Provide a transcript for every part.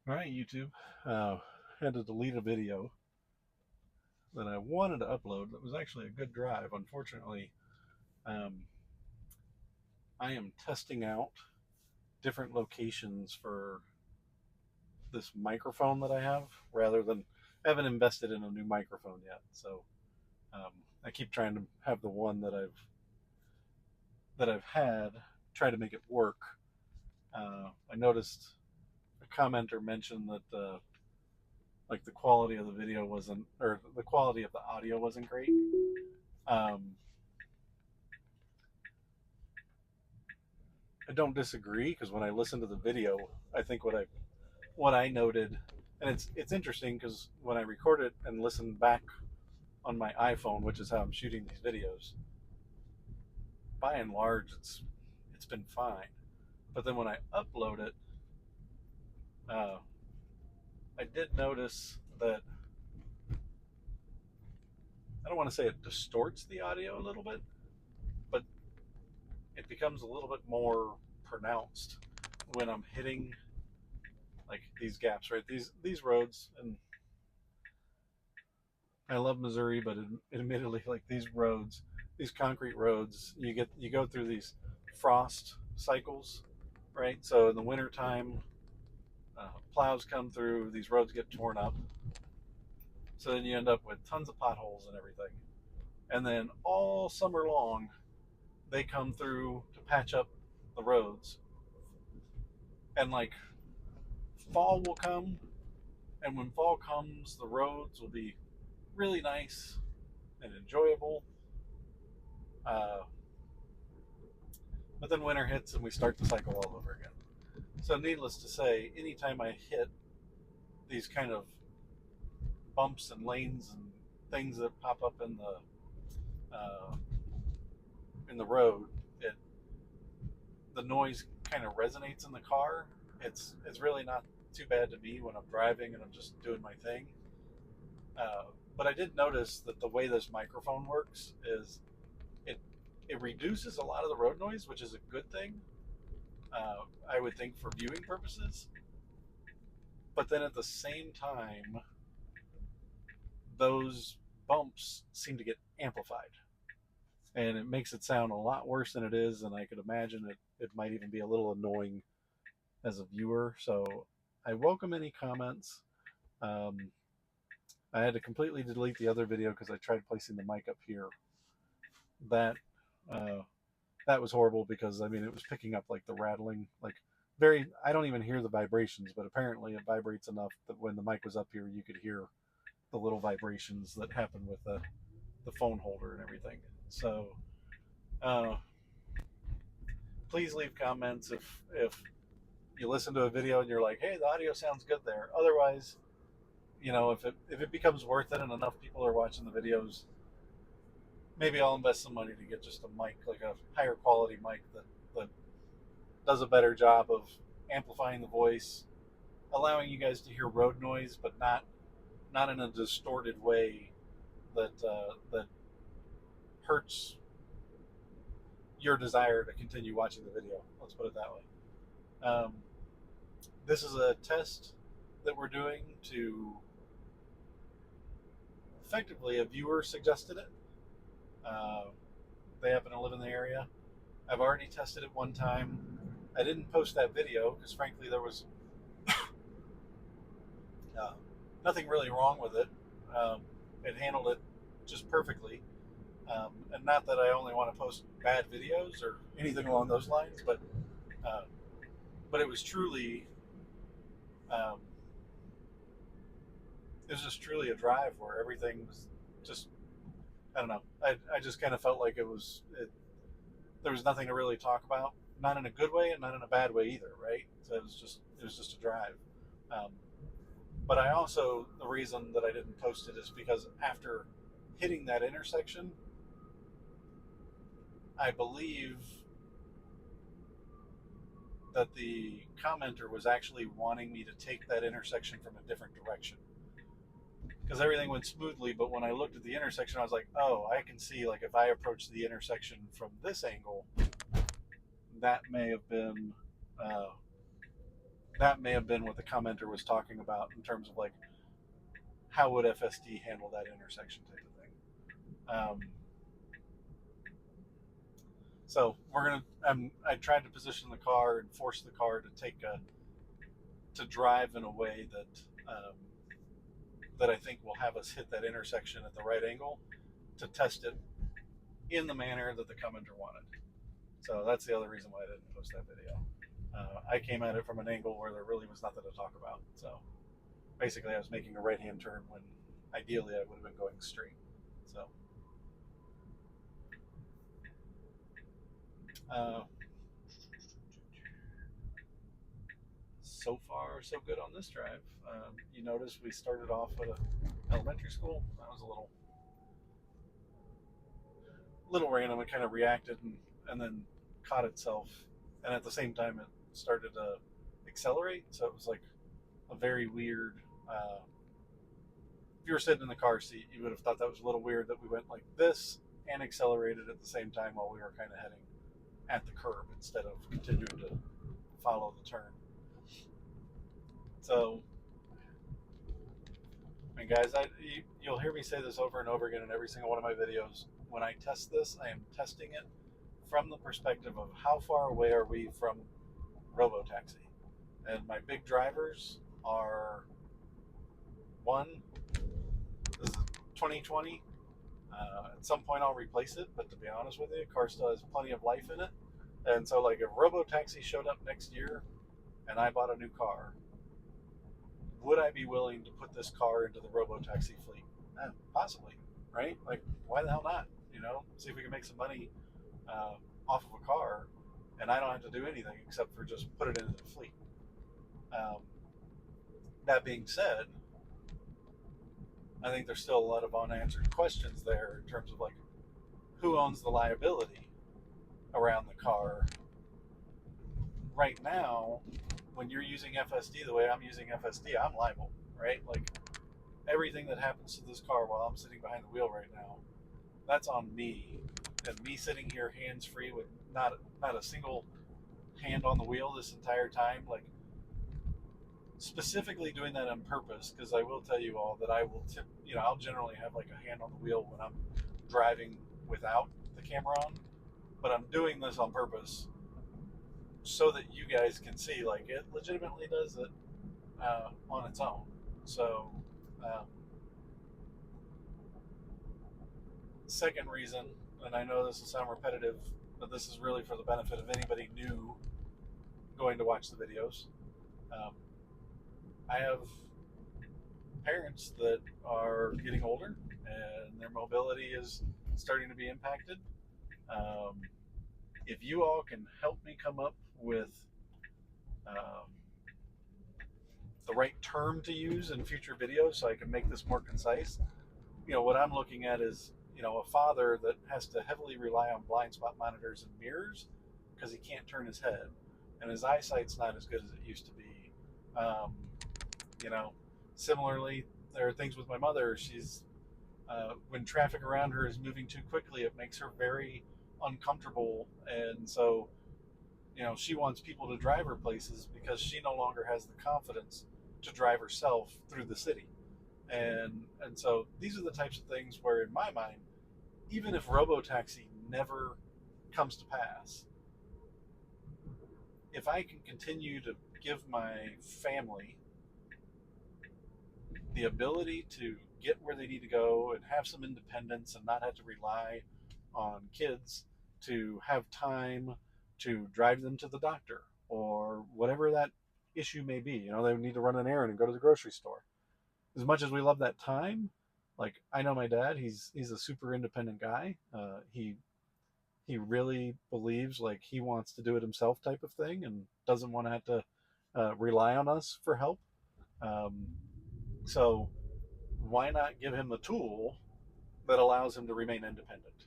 All right, YouTube. Had to delete a video that I wanted to upload that was actually a good drive. Unfortunately, um, I am testing out different locations for this microphone that I have rather than I haven't invested in a new microphone yet. So um, I keep trying to have the one that I've had try to make it work. I noticed a commenter mentioned that like the quality of the video wasn't, or the quality of the audio wasn't great. Um, I don't disagree because when I listen to the video, I think what I noted, and it's interesting because when I record it and listen back on my iPhone, which is how I'm shooting these videos, by and large it's been fine. But then when I upload it, uh, I did notice that I don't want to say it distorts the audio a little bit, but it becomes a little bit more pronounced when I'm hitting like these gaps, right? These roads, and I love Missouri, but admittedly, like these roads, these concrete roads, you go through these frost cycles, right? So in the wintertime, plows come through, these roads get torn up. So then you end up with tons of potholes and everything. And then all summer long, they come through to patch up the roads. And like fall will come, and when fall comes, the roads will be really nice and enjoyable. Uh, but then winter hits and we start the cycle all over again. So, needless to say, anytime I hit these kind of bumps and lanes and things that pop up in the road, it the noise kind of resonates in the car. It's really not too bad to me when I'm driving and I'm just doing my thing. Uh, but I did notice that the way this microphone works is it it reduces a lot of the road noise, which is a good thing. I would think for viewing purposes, but then at the same time, those bumps seem to get amplified, and it makes it sound a lot worse than it is. And I could imagine it might even be a little annoying as a viewer. So I welcome any comments. Um, I had to completely delete the other video because I tried placing the mic up here. That uh, that was horrible because I mean it was picking up like the rattling, like very. I don't even hear the vibrations, but apparently it vibrates enough that when the mic was up here, you could hear the little vibrations that happen with the phone holder and everything. So uh, please leave comments if you listen to a video and you're like, hey, the audio sounds good there. Otherwise, if it becomes worth it and enough people are watching the videos, maybe I'll invest some money to get just a mic, like a higher quality mic that does a better job of amplifying the voice, allowing you guys to hear road noise, but not in a distorted way that hurts your desire to continue watching the video. Let's put it that way. This is a test that we're doing to effectively a viewer suggested it. Uh, they happen to live in the area. I've already tested it one time. I didn't post that video because frankly there was uh, nothing really wrong with it. Um, it handled it just perfectly. And not that I only want to post bad videos or anything along those lines, uh, but it was truly um, it was just truly a drive where everything was just I don't know. I just kind of felt like there was nothing to really talk about, not in a good way and not in a bad way either, right? So it was just a drive. Um, but I also the reason that I didn't post it is because after hitting that intersection, I believe that the commenter was actually wanting me to take that intersection from a different direction because everything went smoothly. But when I looked at the intersection, I was like, oh, I can see like if I approach the intersection from this angle, that may have been uh, that may have been what the commenter was talking about in terms of like how would FSD handle that intersection type of thing. So we're gonna. I tried to position the car and force the car to to drive in a way that I think will have us hit that intersection at the right angle to test it in the manner that the commenter wanted. So that's the other reason why I didn't post that video. I came at it from an angle where there really was nothing to talk about. So basically, I was making a right-hand turn when ideally I would have been going straight. So so far, so good on this drive. You notice we started off at an elementary school. That was a little random. It kind of reacted and then caught itself, and at the same time it started to accelerate. So it was like a very weird. If you were sitting in the car seat, you would have thought that was a little weird that we went like this and accelerated at the same time while we were kind of heading at the curb instead of continuing to follow the turn. So, and guys, you'll hear me say this over and over again in every single one of my videos. When I test this, I am testing it from the perspective of how far away are we from robotaxi. And my big drivers are one, this is 2020. At some point I'll replace it, but to be honest with you, the car still has plenty of life in it. And so like if robotaxi showed up next year and I bought a new car, would I be willing to put this car into the robotaxi fleet? Possibly, right? Like, why the hell not? You know, see if we can make some money off of a car, and I don't have to do anything except for just put it into the fleet. That being said, I think there's still a lot of unanswered questions there in terms of like who owns the liability around the car. Right now, when you're using FSD the way I'm using FSD, I'm liable, right? Like everything that happens to this car while I'm sitting behind the wheel right now, that's on me. And me sitting here hands free with not a single hand on the wheel this entire time, like specifically doing that on purpose, because I will tell you all that I will tip, I'll generally have like a hand on the wheel when I'm driving without the camera on, but I'm doing this on purpose so that you guys can see like it legitimately does it on its own. So second reason, and I know this will sound repetitive, but this is really for the benefit of anybody new going to watch the videos. I have parents that are getting older and their mobility is starting to be impacted. If you all can help me come up with um, the right term to use in future videos so I can make this more concise, what I'm looking at is, a father that has to heavily rely on blind spot monitors and mirrors because he can't turn his head and his eyesight's not as good as it used to be. Um, you know, Similarly, there are things with my mother. She's when traffic around her is moving too quickly, it makes her very uncomfortable, and so she wants people to drive her places because she no longer has the confidence to drive herself through the city. And so these are the types of things where, in my mind, even if robotaxi never comes to pass, if I can continue to give my family the ability to get where they need to go and have some independence and not have to rely on kids to have time to drive them to the doctor or whatever that issue may be. They need to run an errand and go to the grocery store. As much as we love that time, like I know my dad, he's a super independent guy. He really believes like he wants to do it himself type of thing and doesn't want to have to rely on us for help. Um, so why not give him the tool that allows him to remain independent,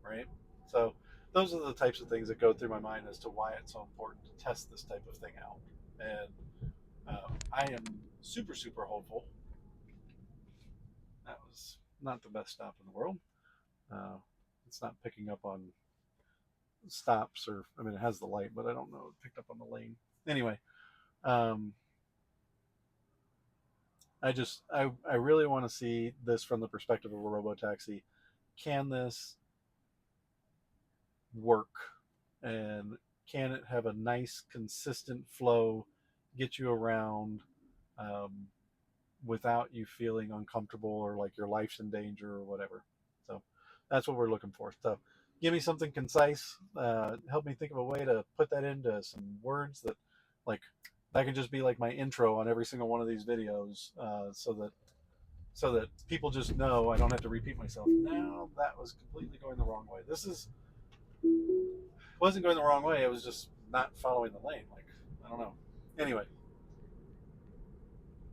right? So those are the types of things that go through my mind as to why it's so important to test this type of thing out. And I am super, super hopeful. That was not the best stop in the world. It's not picking up on stops, or I mean, it has the light, but I don't know it picked up on the lane. Anyway, Um, I really want to see this from the perspective of a robotaxi. Can this work, and can it have a nice consistent flow, get you around, um, without you feeling uncomfortable or like your life's in danger or whatever. So that's what we're looking for. So give me something concise. Help me think of a way to put that into some words that, like, that can just be like my intro on every single one of these videos, so that people just know I don't have to repeat myself. Now that was completely going the wrong way. This is wasn't going the wrong way. It was just not following the lane. Like, I don't know. Anyway,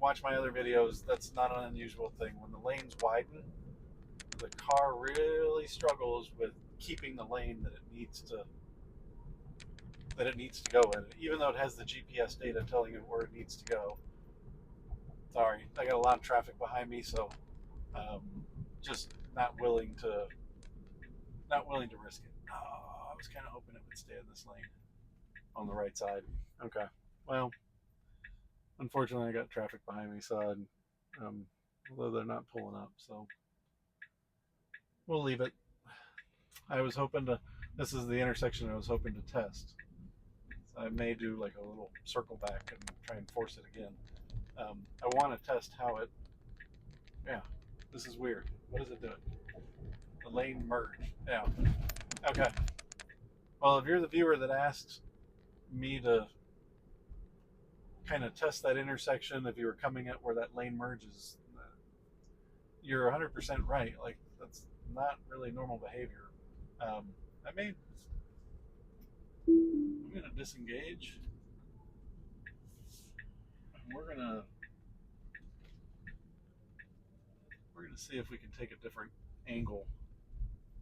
watch my other videos. That's not an unusual thing. When the lanes widen, the car really struggles with keeping the lane that it needs to go in. Even though it has the GPS data telling it where it needs to go. Sorry, I got a lot of traffic behind me, so um, just not willing to risk it. Oh, I was kind of hoping it would stay in this lane on the right side. Okay, well, unfortunately, I got traffic behind me, so although they're not pulling up, so we'll leave it. I was hoping to. This is the intersection I was hoping to test. So I may do like a little circle back and try and force it again. I want to test how it. Yeah, this is weird. What is it doing? The lane merge. Yeah. Okay. Well, if you're the viewer that asked me to kind of test that intersection, if you were coming at where that lane merges, you're 100% right. Like, that's not really normal behavior. I may. I'm gonna disengage. And we're gonna see if we can take a different angle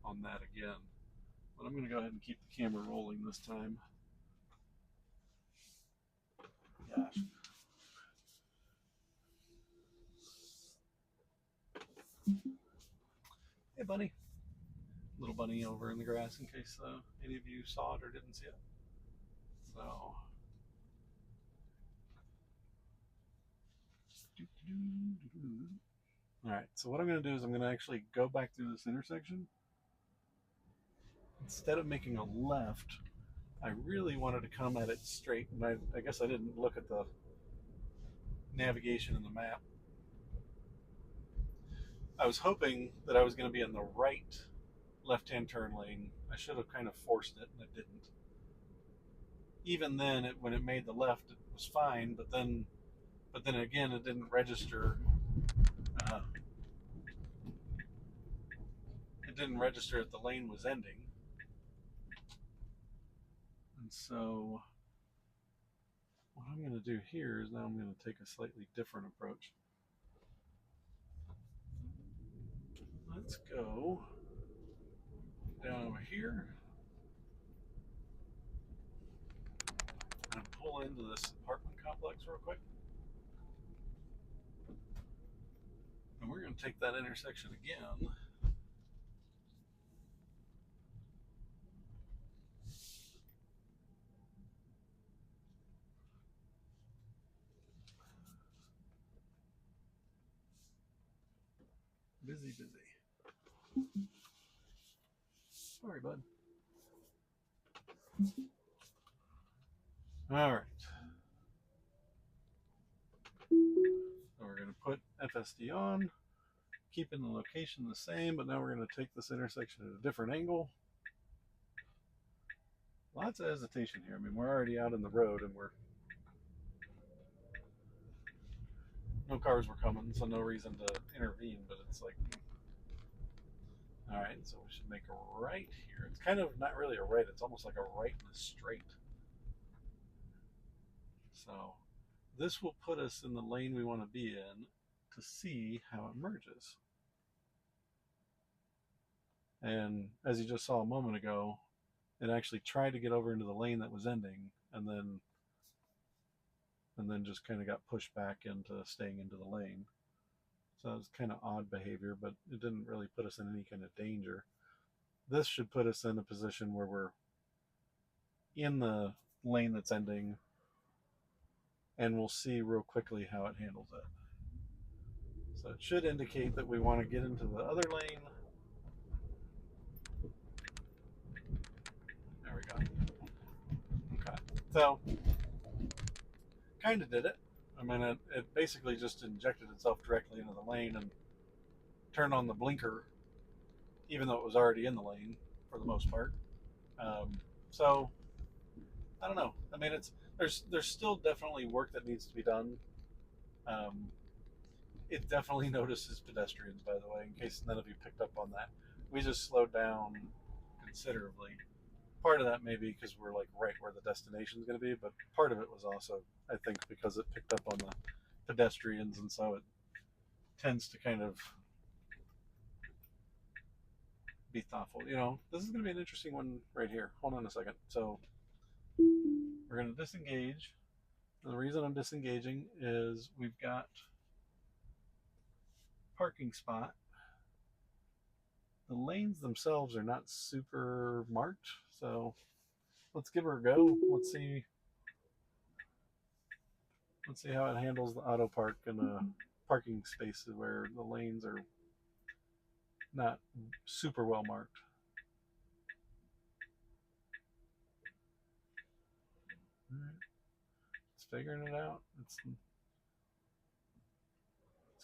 on that again. But I'm gonna go ahead and keep the camera rolling this time. Gosh. Hey, bunny. Little bunny over in the grass in case any of you saw it or didn't see it. So. All right. So what I'm going to do is I'm going to actually go back through this intersection. Instead of making a left, I really wanted to come at it straight, and I guess I didn't look at the navigation in the map. I was hoping that I was going to be in the right left-hand turn lane. I should have kind of forced it, and I didn't. Even then, when it made the left, it was fine. But then again, it didn't register. Uh, it didn't register that the lane was ending, and so what I'm going to do here is now I'm going to take a slightly different approach. Let's go down over here and pull into this apartment complex real quick. And we're going to take that intersection again. Busy. Sorry, bud. All right. So we're going to put FSD on, keeping the location the same, but now we're going to take this intersection at a different angle. Lots of hesitation here. I mean, we're already out in the road, and no cars were coming, so no reason to intervene, but it's like, all right, so we should make a right here. It's kind of not really a right, it's almost like a right in a straight. So this will put us in the lane we want to be in to see how it merges. And as you just saw a moment ago, it actually tried to get over into the lane that was ending, and then just kind of got pushed back into staying into the lane. So it was kind of odd behavior, but it didn't really put us in any kind of danger. This should put us in a position where we're in the lane that's ending, and we'll see real quickly how it handles it. So it should indicate that we want to get into the other lane. There we go. Okay. So, kind of did it. I mean, it basically just injected itself directly into the lane and turned on the blinker, even though it was already in the lane for the most part. Um, so, I don't know. I mean, there's still definitely work that needs to be done. Um, it definitely notices pedestrians, by the way, in case none of you picked up on that. We just slowed down considerably. Part of that may be because we're like right where the destination is going to be, but part of it was also, I think, because it picked up on the pedestrians, and so it tends to kind of be thoughtful. This is going to be an interesting one right here. Hold on a second. So we're going to disengage. And the reason I'm disengaging is we've got parking spot. The lanes themselves are not super marked, so let's give her a go. Let's see how it handles the auto park in a parking space where the lanes are not super well marked. All right. It's figuring it out. It's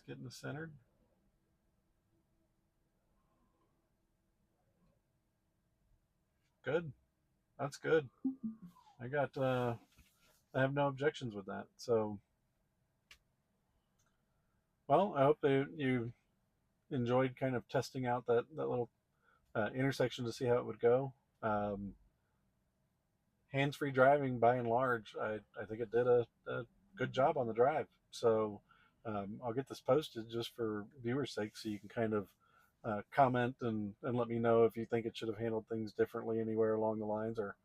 getting it centered. Good. That's good. I got I have no objections with that. So, well, I hope that you enjoyed kind of testing out that little intersection to see how it would go. Um, Hands-free driving, by and large, I think it did a good job on the drive. So I'll get this posted just for viewers' sake, so you can kind of comment and let me know if you think it should have handled things differently anywhere along the lines. Or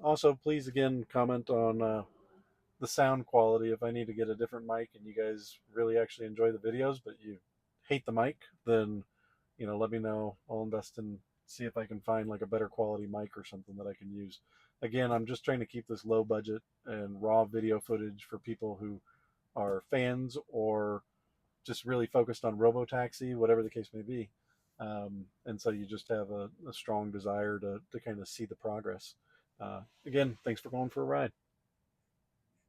also, please again comment on the sound quality. If I need to get a different mic and you guys really actually enjoy the videos, but you hate the mic, then let me know. I'll invest in see if I can find like a better quality mic or something that I can use. Again, I'm just trying to keep this low budget and raw video footage for people who are fans or just really focused on Robotaxi, whatever the case may be. And so you just have a strong desire to kind of see the progress. Again, thanks for going for a ride.